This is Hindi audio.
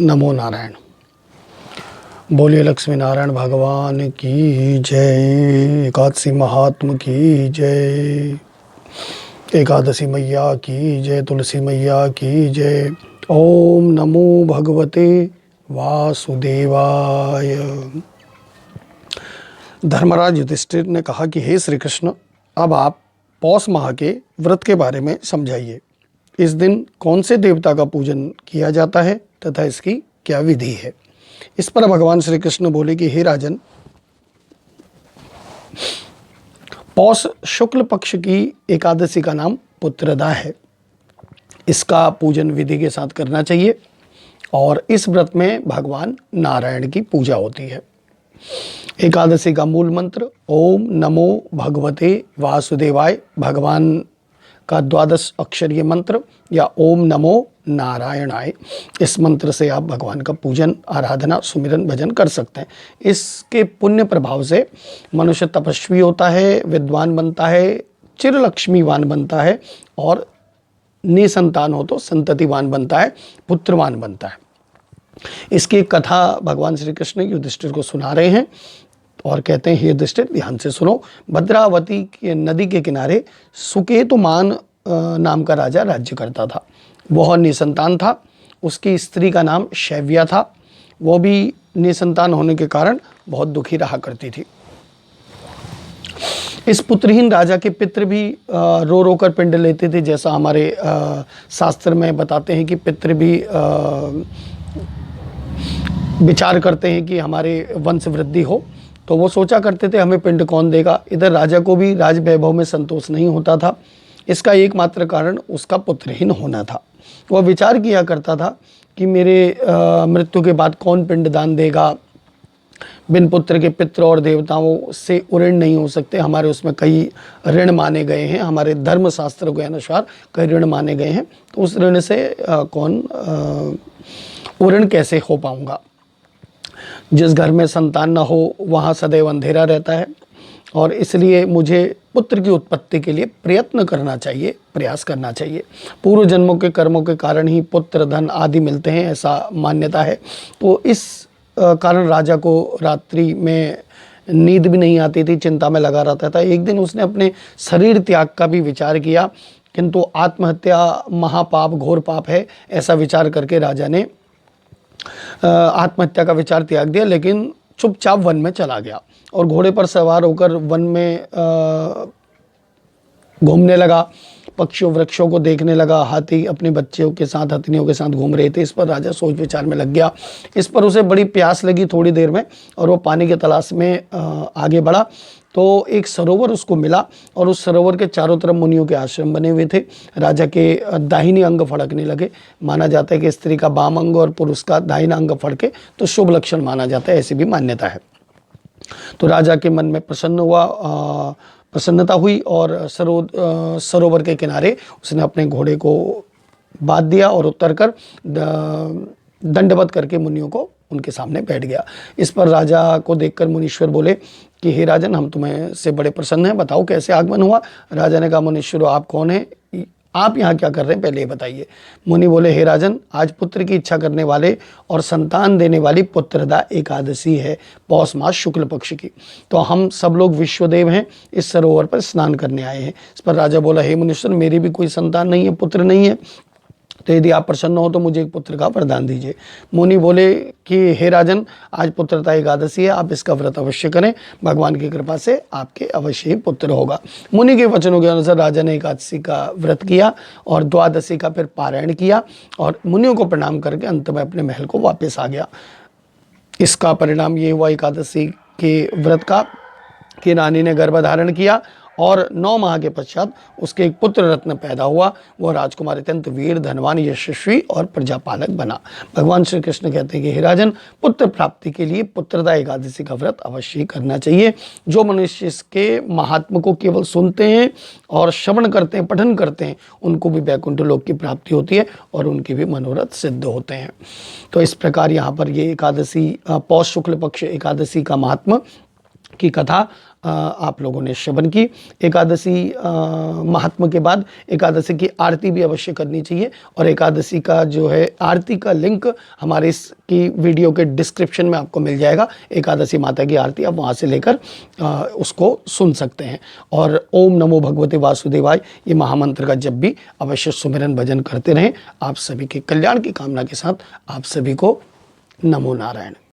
नमो नारायण। बोलिए लक्ष्मी नारायण भगवान की जय। एकादशी महात्म की जय। एकादशी मैया की जय। तुलसी मैया की जय। ओम नमो भगवते वासुदेवाय। धर्मराज युधिष्ठिर ने कहा कि हे श्री कृष्ण, अब आप पौष माह के व्रत के बारे में समझाइए। इस दिन कौन से देवता का पूजन किया जाता है तथा इसकी क्या विधि है। इस पर भगवान श्री कृष्ण बोले कि हे राजन, पौष शुक्ल पक्ष की एकादशी का नाम पुत्रदा है। इसका पूजन विधि के साथ करना चाहिए और इस व्रत में भगवान नारायण की पूजा होती है। एकादशी का मूल मंत्र ओम नमो भगवते वासुदेवाय, भगवान का 12 अक्षरीय मंत्र, या ओम नमो नारायणाय। इस मंत्र से आप भगवान का पूजन, आराधना, सुमिरन, भजन कर सकते हैं। इसके पुण्य प्रभाव से मनुष्य तपस्वी होता है, विद्वान बनता है, चिरलक्ष्मीवान बनता है और निसंतान हो तो संततिवान बनता है, पुत्रवान बनता है। इसकी कथा भगवान श्री कृष्ण युधिष्ठिर को सुना रहे हैं और कहते हैं, हे युधिष्ठिर ध्यान से सुनो। भद्रावती के नदी के किनारे सुकेतुमान नाम का राजा राज्य करता था। वह निसंतान था। उसकी स्त्री का नाम शैव्या था। वो भी निसंतान होने के कारण बहुत दुखी रहा करती थी। इस पुत्रहीन राजा के पितृ भी रो रो कर पिंड लेते थे। जैसा हमारे शास्त्र में बताते हैं कि पितृ भी विचार करते हैं कि हमारे वंश वृद्धि हो, तो वो सोचा करते थे हमें पिंड कौन देगा। इधर राजा को भी राज वैभव में संतोष नहीं होता था। इसका एकमात्र कारण उसका पुत्रहीन होना था। वह विचार किया करता था कि मेरे मृत्यु के बाद कौन पिंड दान देगा। बिन पुत्र के पितृ और देवताओं से ऋण नहीं हो सकते। हमारे उसमें कई ऋण माने गए हैं, हमारे धर्म शास्त्र के अनुसार कई ऋण माने गए हैं। तो उस ऋण से कौन ऋण कैसे हो पाऊंगा। जिस घर में संतान न हो वहाँ सदैव अंधेरा रहता है और इसलिए मुझे पुत्र की उत्पत्ति के लिए प्रयत्न करना चाहिए, प्रयास करना चाहिए। पूर्व जन्मों के कर्मों के कारण ही पुत्र, धन आदि मिलते हैं, ऐसा मान्यता है। तो इस कारण राजा को रात्रि में नींद भी नहीं आती थी, चिंता में लगा रहता था। एक दिन उसने अपने शरीर त्याग का भी विचार किया, किंतु आत्महत्या महापाप, घोर पाप है, ऐसा विचार करके राजा ने आत्महत्या का विचार त्याग दिया, लेकिन चुपचाप वन में चला गया और घोड़े पर सवार होकर वन में घूमने लगा। पक्षियों वृक्षों को देखने लगा। हाथी अपने बच्चों के साथ, हथनियों के साथ घूम रहे थे। इस पर राजा सोच विचार में लग गया। इस पर उसे बड़ी प्यास लगी थोड़ी देर में और वो पानी की तलाश में आगे बढ़ा। तो एक सरोवर उसको मिला और उस सरोवर के चारों तरफ मुनियों के आश्रम बने हुए थे। राजा के दाहिने अंग फड़कने लगे। माना जाता है कि स्त्री का बाम अंग और पुरुष का दाहिना अंग फड़के तो शुभ लक्षण माना जाता है, ऐसी भी मान्यता है। तो राजा के मन में प्रसन्नता हुई और सरोवर के किनारे उसने अपने घोड़े को बांध दिया और उतर कर दंडवत करके मुनियों को उनके सामने बैठ गया। इस पर राजा को देखकर मुनीश्वर बोले कि हे राजन, हम तुम्हें से बड़े प्रसन्न हैं, बताओ कैसे आगमन हुआ। राजा ने कहा, मुनीश्वर आप कौन हैं, आप यहाँ क्या कर रहे हैं, पहले ये बताइए। मुनि बोले, हे राजन, आज पुत्र की इच्छा करने वाले और संतान देने वाली पुत्रदा एकादशी है, पौष मास शुक्ल पक्ष की। तो हम सब लोग विश्वदेव हैं, इस सरोवर पर स्नान करने आए हैं। इस पर राजा बोला, हे मुनीश्वर, मेरी भी कोई संतान नहीं है, पुत्र नहीं है, तो यदि आप प्रसन्न हो तो मुझे एक पुत्र का वरदान दीजिए। मुनि बोले कि हे राजन, आज पुत्रदा एकादशी है, आप इसका व्रत अवश्य करें, भगवान की कृपा से आपके अवश्य ही पुत्र होगा। मुनि के वचनों के अनुसार राजा ने एकादशी का व्रत किया और द्वादशी का फिर पारायण किया और मुनियों को प्रणाम करके अंत में अपने महल को वापस आ गया। इसका परिणाम ये हुआ एकादशी के व्रत का कि रानी ने गर्भधारण किया और 9 माह के पश्चात उसके एक पुत्र रत्न पैदा हुआ। वह राजकुमार अत्यंत वीर, धनवान, यशस्वी और प्रजापालक बना। भगवान श्री कृष्ण कहते हैं कि हे राजन, पुत्र प्राप्ति के लिए पुत्रदा एकादशी का व्रत अवश्य करना चाहिए। जो मनुष्य इसके महात्मा को केवल सुनते हैं और श्रवण करते हैं, पठन करते हैं, उनको भी वैकुंठ लोक की प्राप्ति होती है और उनके भी मनोरथ सिद्ध होते हैं। तो इस प्रकार यहाँ पर ये एकादशी, पौष शुक्ल पक्ष एकादशी का महात्मा की कथा आप लोगों ने श्रवण की। एकादशी महात्मा के बाद एकादशी की आरती भी अवश्य करनी चाहिए, और एकादशी का जो है आरती का लिंक हमारे इसकी वीडियो के डिस्क्रिप्शन में आपको मिल जाएगा। एकादशी माता की आरती आप वहाँ से लेकर उसको सुन सकते हैं। और ओम नमो भगवते वासुदेवाय ये महामंत्र का जब भी अवश्य सुमिरन भजन करते रहें। आप सभी के कल्याण की कामना के साथ आप सभी को नमो नारायण।